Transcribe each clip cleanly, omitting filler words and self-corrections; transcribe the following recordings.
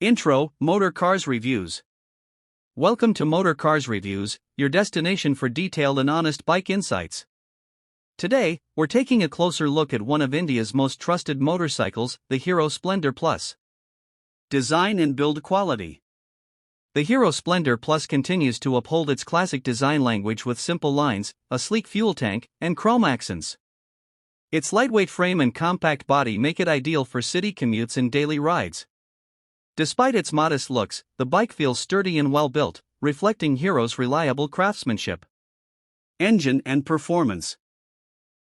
Intro, Motor Cars Reviews. Welcome to Motor Cars Reviews, your destination for detailed and honest bike insights. Today, we're taking a closer look at one of India's most trusted motorcycles, the Hero Splendor Plus. Design and build quality. The Hero Splendor Plus continues to uphold its classic design language with simple lines, a sleek fuel tank, and chrome accents. Its lightweight frame and compact body make it ideal for city commutes and daily rides. Despite its modest looks, the bike feels sturdy and well-built, reflecting Hero's reliable craftsmanship. Engine and performance.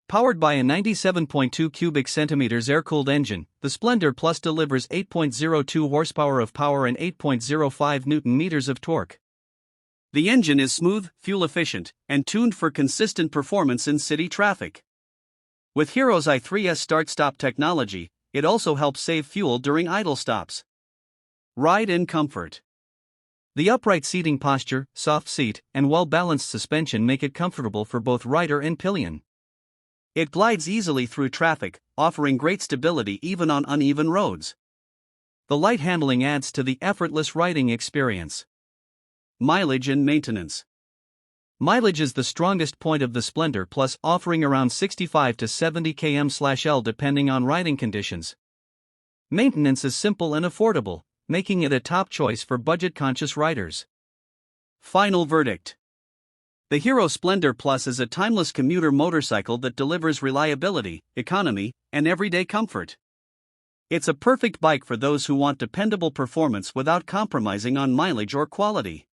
Powered by a 97.2 cubic centimeters air-cooled engine, the Splendor Plus delivers 8.02 horsepower of power and 8.05 Newton-meters of torque. The engine is smooth, fuel-efficient, and tuned for consistent performance in city traffic. With Hero's i3S start-stop technology, it also helps save fuel during idle stops. Ride and comfort. The upright seating posture, soft seat, and well-balanced suspension make it comfortable for both rider and pillion. It glides easily through traffic, offering great stability even on uneven roads. The light handling adds to the effortless riding experience. Mileage and maintenance. Mileage is the strongest point of the Splendor Plus, offering around 65 to 70 km/L depending on riding conditions. Maintenance is simple and affordable, making it a top choice for budget-conscious riders. Final verdict. The Hero Splendor Plus is a timeless commuter motorcycle that delivers reliability, economy, and everyday comfort. It's a perfect bike for those who want dependable performance without compromising on mileage or quality.